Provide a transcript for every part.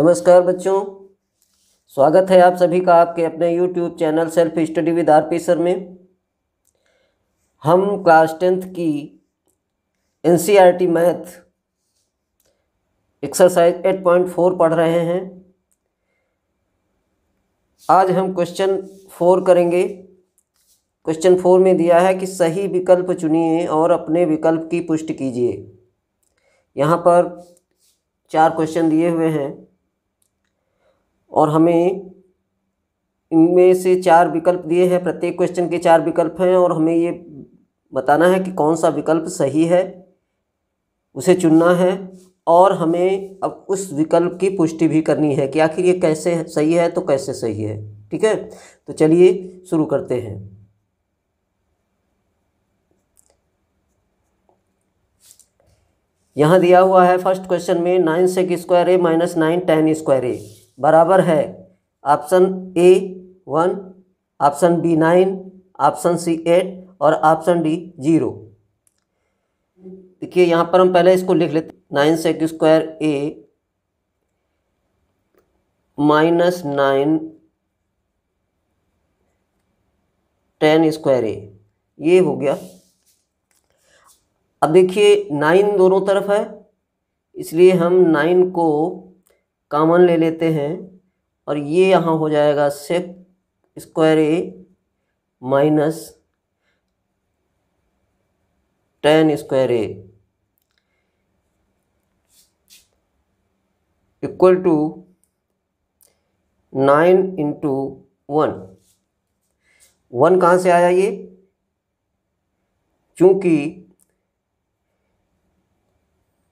नमस्कार बच्चों, स्वागत है आप सभी का आपके अपने YouTube channel self study with RP. Sir में। हम क्लास 10th की NCERT मैथ एक्सरसाइज 8.4 पढ़ रहे हैं। आज हम क्वेश्चन 4 करेंगे। क्वेश्चन 4 में दिया है कि सही विकल्प चुनिए और अपने विकल्प की पुष्टि कीजिए। यहाँ पर 4 क्वेश्चन दिए हुए हैं और हमें इनमें से 4 विकल्प दिए हैं। प्रत्येक क्वेश्चन के 4 विकल्प हैं और हमें ये बताना है कि कौन सा विकल्प सही है, उसे चुनना है और हमें अब उस विकल्प की पुष्टि भी करनी है कि आखिर ये कैसे सही है तो कैसे सही है। ठीक है, तो चलिए शुरू करते हैं। यहाँ दिया हुआ है फर्स्ट क्वेश्चन में 9 sec square A minus 9 tan square A बराबर है option A 1, option B 9, option C 8 और ऑप्शन डी 0। देखिए यहाँ पर हम पहले इसको लिख लेते हैं। 9 sec square A minus 9 tan square ए, ये हो गया। अब देखिए 9 दोनों तरफ है, इसलिए हम 9 को कॉमन ले लेते हैं और ये यहाँ हो जाएगा sec square A minus tan square A equal to 9 into 1 कहाँ से आया ये? चूंकि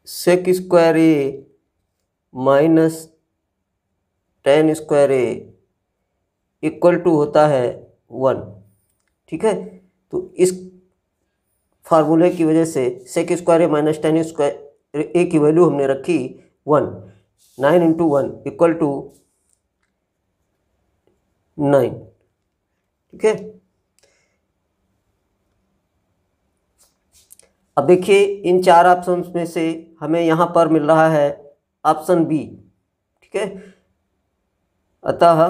sec square A minus tan square A equal to होता है 1। ठीक है, तो इस फार्मूले की वजह से sec square A minus tan square ए की वैल्यू हमने रखी 1। 9 इंटू 1 इक्वल टू 9। ठीक है, अब देखिए इन 4 ऑप्शंस में से हमें यहाँ पर मिल रहा है ऑप्शन बी। ठीक है, अतः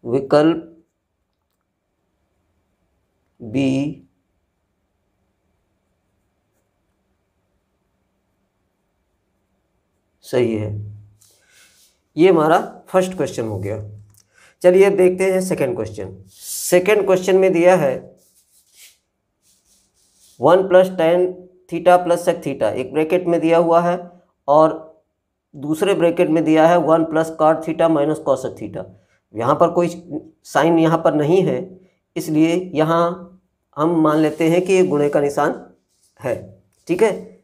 विकल्प बी सही है। ये हमारा फर्स्ट क्वेश्चन हो गया। चलिए अब देखते हैं सेकंड क्वेश्चन। सेकंड क्वेश्चन में दिया है 1 plus tan theta plus sec theta, एक ब्रैकेट में दिया हुआ है और दूसरे ब्रैकेट में दिया है 1 plus cot theta minus cosec theta. यहाँ पर कोई साइन यहाँ पर नहीं है, इसलिए यहाँ हम मान लेते हैं कि ये गुणे का निशान है। ठीक है,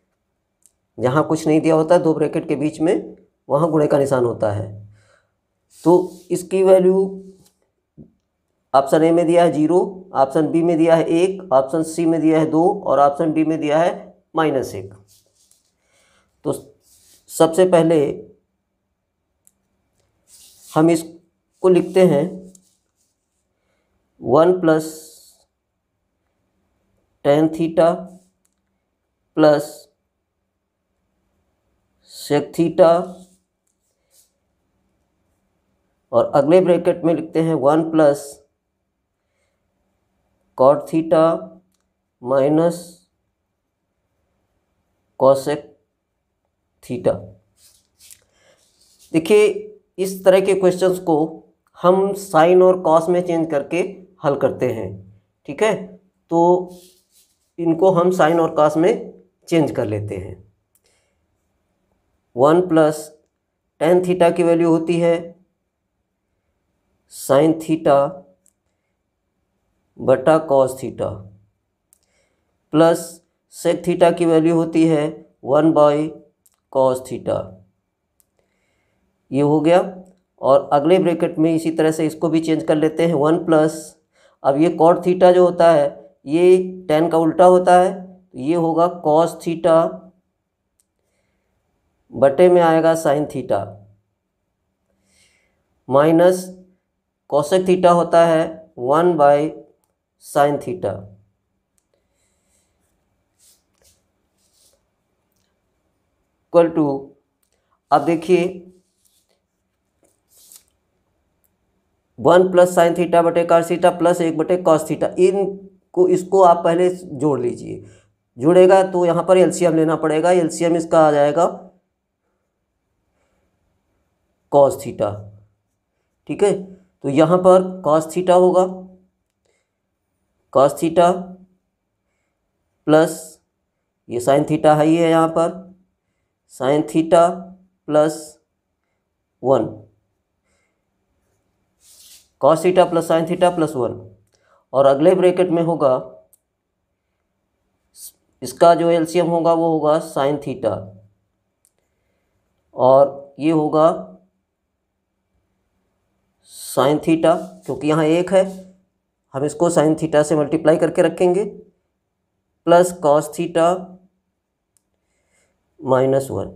जहाँ कुछ नहीं दिया होता 2 ब्रैकेट के बीच में, वहाँ गुणे का निशान होता है। तो इसकी वैल्यू ऑप्शन ए में दिया है 0, ऑप्शन बी में दिया है 1, ऑप्शन सी में दिया है 2 और ऑप्शन डी में दिया है -1। तो सबसे पहले हम इसको लिखते हैं 1 plus tan theta plus sec theta और अगले ब्रैकेट में लिखते हैं 1 plus cot theta minus cosec theta. देखिए इस तरह के क्वेश्चंस को हम साइन और कॉस में चेंज करके हल करते हैं। ठीक है, तो इनको हम साइन और कॉस में चेंज कर लेते हैं। 1 प्लस tan थीटा की वैल्यू होती है sin थीटा बटा cos theta plus sec theta की वैल्यू होती है 1/cos थीटा। ये हो गया और अगले ब्रैकेट में इसी तरह से इसको भी चेंज कर लेते हैं 1 प्लस, अब ये cot थीटा जो होता है ये tan का उल्टा होता है, तो ये होगा cos थीटा बटे में आएगा sin theta minus cosec theta होता है 1/sin थीटा। इक्वल टू, अब देखिए 1 प्लस साइन थीटा बटे कॉस थीटा प्लस 1 बटे कॉस थीटा, इसको आप पहले जोड़ लीजिए। जुड़ेगा तो यहाँ पर एलसीएम लेना पड़ेगा, एलसीएम इसका आ जाएगा कॉस थीटा। ठीक है, तो यहाँ पर कॉस थीटा होगा, कॉस थीटा प्लस ये साइन थीटा है, ये है यहाँ पर sine theta plus 1, cos theta plus sine theta plus 1, और अगले ब्रैकेट में होगा इसका जो एलसीएम होगा वो होगा साइन थीटा, और ये होगा साइन थीटा, क्योंकि यहाँ 1 है हम इसको साइन थीटा से मल्टीप्लाई करके रखेंगे, प्लस कॉस थीटा माइनस 1।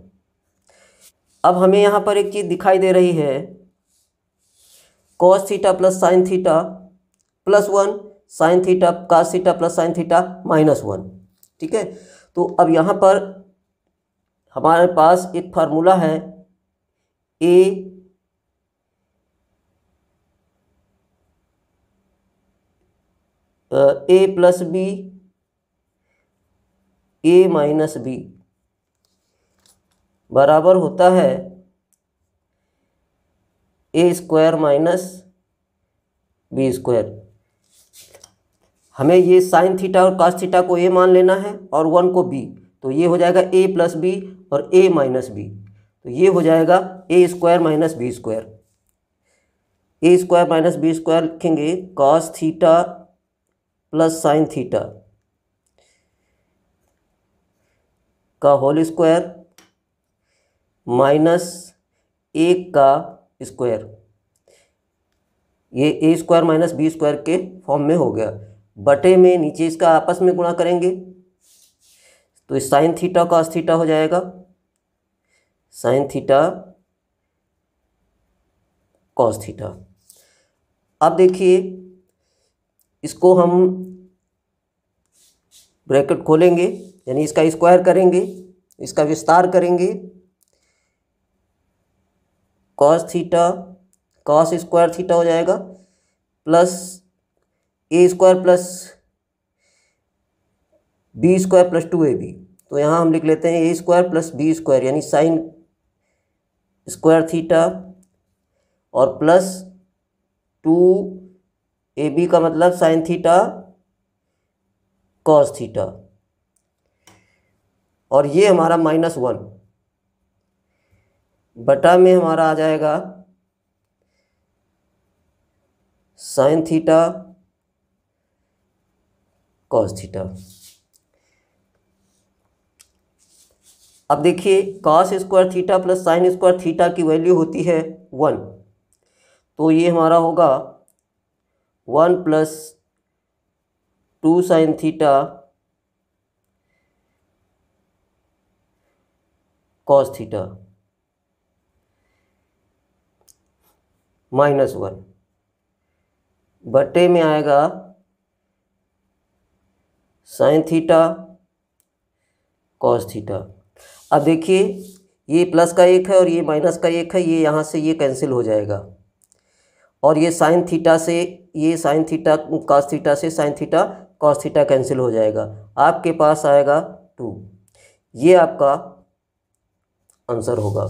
अब हमें यहाँ पर एक चीज़ दिखाई दे रही है, cos theta plus sine theta plus 1, sine theta cos theta plus sine theta minus 1। ठीक है, तो अब यहाँ पर हमारे पास एक फार्मूला है, ए प्लस बी ए माइनस बी बराबर होता है ए स्क्वायर माइनस बी स्क्वायर। हमें ये साइन थीटा और कॉस थीटा को ए मान लेना है और 1 को बी, तो ये हो जाएगा ए प्लस बी और ए माइनस बी, तो ये हो जाएगा ए स्क्वायर माइनस बी स्क्वायर। ए स्क्वायर माइनस बी स्क्वायर लिखेंगे cos theta plus sine theta का होल स्क्वायर माइनस 1 का स्क्वायर, ये ए स्क्वायर माइनस बी स्क्वायर के फॉर्म में हो गया, बटे में नीचे इसका आपस में गुणा करेंगे तो साइन थीटा कॉस थीटा हो जाएगा, साइन थीटा कॉस थीटा। अब देखिए इसको हम ब्रैकेट खोलेंगे, यानी इसका स्क्वायर करेंगे, इसका विस्तार करेंगे, cos theta cos square theta हो जाएगा plus A square plus B square plus 2ab। तो यहाँ हम लिख लेते हैं A square plus B square यानी साइन स्क्वायर थीटा और प्लस 2ab का मतलब साइन थीटा कॉस थीटा, और ये हमारा -1 बटा में हमारा आ जाएगा साइन थीटा कॉस थीटा। अब देखिए cos square theta plus sine square theta की वैल्यू होती है 1, तो ये हमारा होगा 1 plus 2 sine theta cos theta -1 बटे में आएगा साइन थीटा कॉस थीटा। अब देखिए ये प्लस का 1 है और ये माइनस का 1 है, ये यहाँ से ये कैंसिल हो जाएगा, और ये साइन थीटा से ये साइन थीटा कॉस थीटा से sine theta cos theta cancel हो जाएगा, आपके पास आएगा 2। ये आपका आंसर होगा।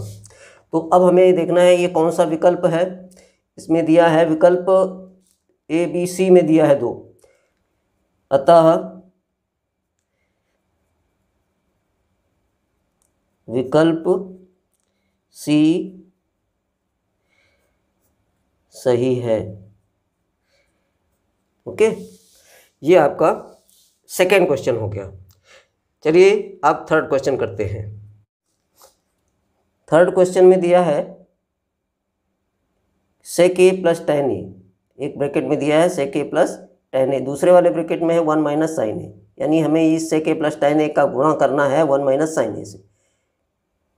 तो अब हमें देखना है ये कौन सा विकल्प है। इसमें दिया है विकल्प ए बी सी में दिया है 2, अतः विकल्प सी सही है। ओके, ये आपका सेकेंड क्वेश्चन हो गया। चलिए आप थर्ड क्वेश्चन करते हैं। थर्ड क्वेश्चन में दिया है सेक ए प्लस tan ए, एक ब्रैकेट में दिया है सेक ए प्लस tan ए, दूसरे वाले ब्रैकेट में है 1 माइनस साइन ए, यानी हमें इस सेक ए प्लस tan ए का गुणा करना है 1 माइनस साइन ए से।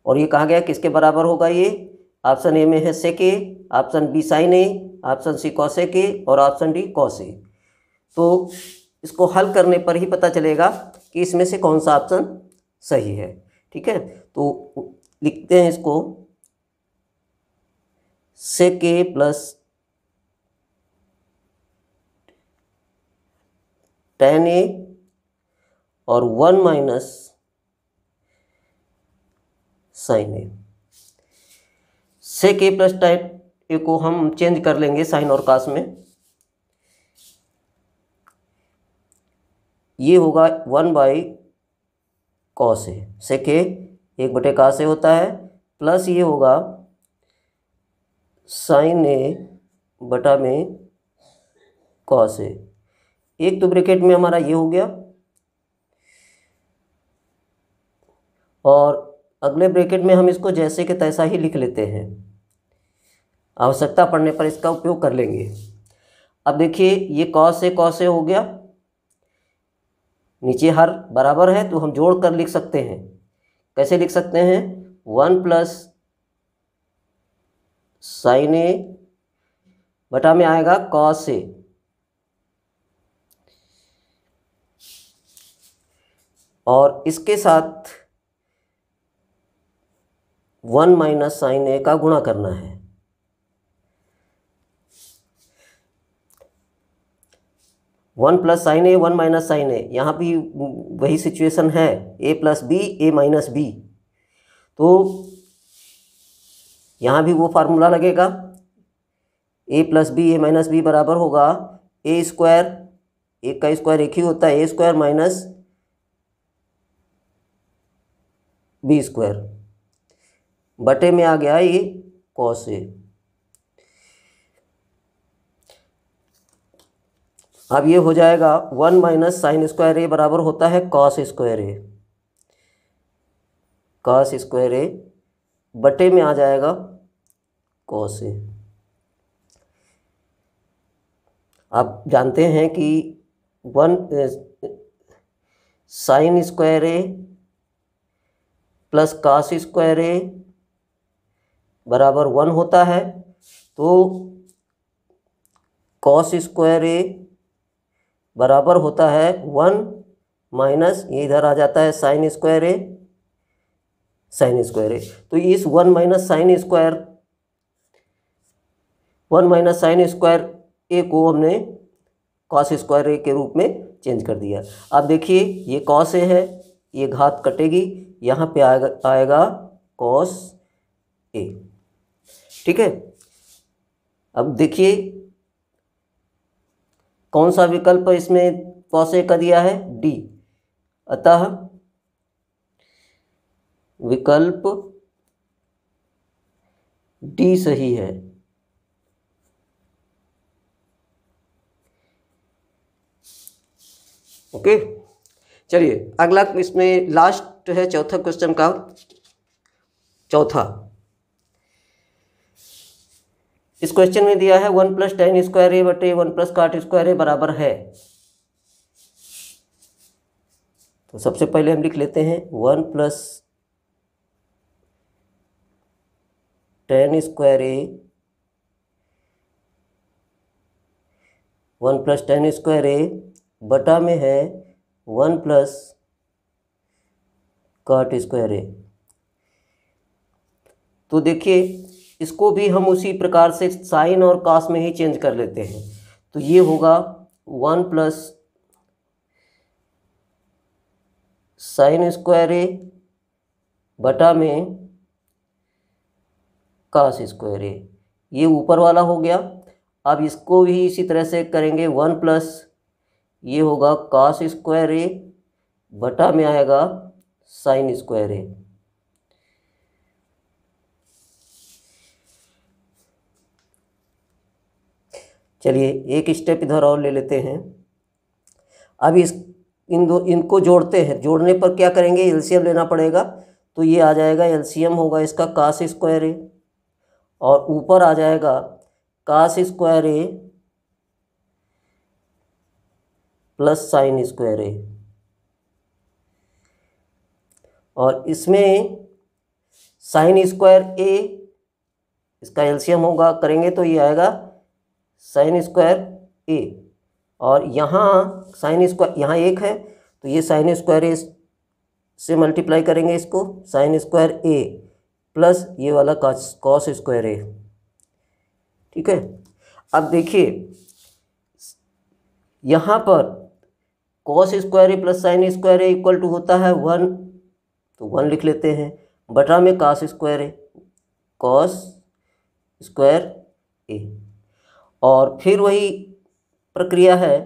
और ये कहा गया किसके बराबर होगा, ये ऑप्शन ए में है sec A, option B sine A, option C cosec A और ऑप्शन डी कॉस ए। तो इसको हल करने पर ही पता चलेगा कि इसमें से कौन सा ऑप्शन सही है। ठीक है, तो लिखते हैं इसको सेक ए प्लस tan ए और 1 माइनस साइन ए। सेक ए प्लस tan ए को हम चेंज कर लेंगे साइन और कास में। ये होगा 1 बाई कॉस ए, सेक ए 1 बटे कास ए होता है, प्लस ये होगा साइन ए बटा में कॉस ए। एक तो ब्रैकेट में हमारा ये हो गया और अगले ब्रैकेट में हम इसको जैसे कि तैसा ही लिख लेते हैं, आवश्यकता पड़ने पर इसका उपयोग कर लेंगे। अब देखिए ये कॉस ए हो गया, नीचे हर बराबर है तो हम जोड़ कर लिख सकते हैं। कैसे लिख सकते हैं? 1 प्लस साइन ए बटा में आएगा कॉस ए, और इसके साथ 1 माइनस साइन ए का गुणा करना है। वन प्लस साइन ए 1 माइनस साइन ए, यहाँ भी वही सिचुएशन है, ए प्लस बी ए माइनस बी, तो यहाँ भी वो फार्मूला लगेगा, ए प्लस बी ए माइनस बी बराबर होगा ए स्क्वायर, एक का स्क्वायर एक ही होता है, ए स्क्वायर माइनस बी स्क्वायर, बटे में आ गया ये कॉस ए। अब ये हो जाएगा 1 माइनस साइन स्क्वायर ए बराबर होता है कॉस स्क्वायर ए, कॉस स्क्वायर ए बटे में आ जाएगा कॉस ए। आप जानते हैं कि 1 sign square A plus cos square A बराबर 1 होता है, तो कॉस स्क्वायर ए बराबर होता है 1 माइनस, ये इधर आ जाता है साइन स्क्वायर ए, साइन स्क्वायर ए। तो इस 1 माइनस साइन स्क्वायर ए को हमने कॉस स्क्वायर ए के रूप में चेंज कर दिया। अब देखिए ये कॉस ए है, ये घात कटेगी, यहाँ पे आएगा कॉस ए, ठीक है। अब देखिए कौन सा विकल्प इसमें कॉस ए का दिया है? डी, अतः विकल्प डी सही है। ओके, चलिए अगला इसमें लास्ट है चौथा क्वेश्चन का चौथा। इस क्वेश्चन में दिया है 1 प्लस tan स्क्वायर ए बटे 1 प्लस कॉट स्क्वायर ए बराबर है। तो सबसे पहले हम लिख लेते हैं 1 प्लस tan स्क्वायर ए, 1 प्लस tan स्क्वायर ए बटा में है 1 प्लस कॉट स्क्वायर ए। तो देखिए इसको भी हम उसी प्रकार से साइन और कॉस में ही चेंज कर लेते हैं। तो ये होगा 1 प्लस साइन स्क्वायर ए बटा में कॉस स्क्वायर ए, ये ऊपर वाला हो गया। अब इसको भी इसी तरह से करेंगे, 1 प्लस ये होगा कॉस स्क्वायर ए बटा में आएगा साइन स्क्वायर ए। चलिए एक स्टेप इधर और ले लेते हैं। अब इनको जोड़ते हैं। जोड़ने पर क्या करेंगे? एलसीएम लेना पड़ेगा। तो ये आ जाएगा, एलसीएम होगा इसका कॉस स्क्वायर ए, और ऊपर आ जाएगा cos square A plus sine square ए, और इसमें साइन स्क्वायर ए इसका एलसीएम होगा, करेंगे तो ये आएगा साइन स्क्वायर ए, और यहाँ साइन स्क्वायर यहाँ 1 है तो ये साइन स्क्वायर ए से मल्टीप्लाई करेंगे इसको, साइन स्क्वायर ए प्लस ये वाला कॉस स्क्वायर ए। ठीक है, अब देखिए यहाँ पर cos square A plus sine square A equal to होता है 1, तो 1 लिख लेते हैं, बटा में कॉस स्क्वायर ए, कॉस स्क्वायर ए, और फिर वही प्रक्रिया है,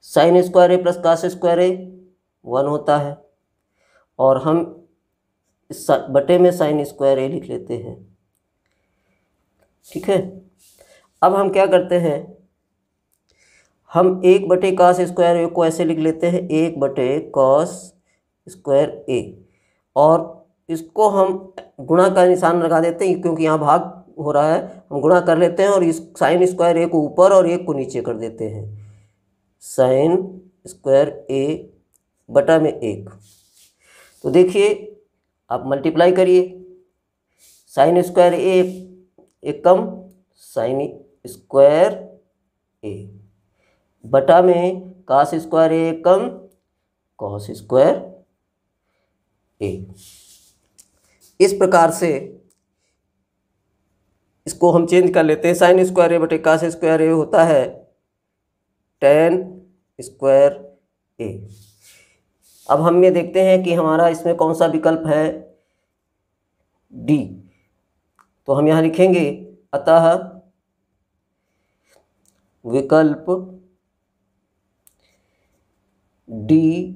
sign square A plus cos square ए 1 होता है, और हम इस बटे में साइन स्क्वायर ए लिख लेते हैं। ठीक है, अब हम क्या करते हैं, हम 1 बटे कॉस स्क्वायर ए को ऐसे लिख लेते हैं, 1 बटे कॉस स्क्वायर ए, और इसको हम गुणा का निशान लगा देते हैं क्योंकि यहाँ भाग हो रहा है, हम गुणा कर लेते हैं और इस साइन स्क्वायर ए को ऊपर और 1 को नीचे कर देते हैं, साइन स्क्वायर ए बटा में 1। तो देखिए आप मल्टीप्लाई करिए, साइन स्क्वायर ए एक कम साइन स्क्वायर ए बटा में कॉस स्क्वायर ए कम कॉस स्क्वायर ए। इस प्रकार से इसको हम चेंज कर लेते हैं, साइन स्क्वायर ए बटे कॉस स्क्वायर ए होता है टेन स्क्वायर ए। अब हम ये देखते हैं कि हमारा इसमें कौन सा विकल्प है, डी, तो हम यहाँ लिखेंगे अतः विकल्प डी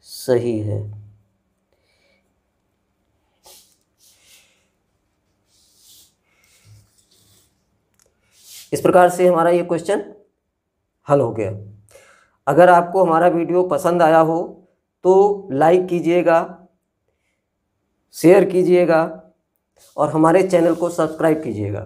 सही है। इस प्रकार से हमारा ये क्वेश्चन हल हो गया। अगर आपको हमारा वीडियो पसंद आया हो तो लाइक कीजिएगा, शेयर कीजिएगा और हमारे चैनल को सब्सक्राइब कीजिएगा।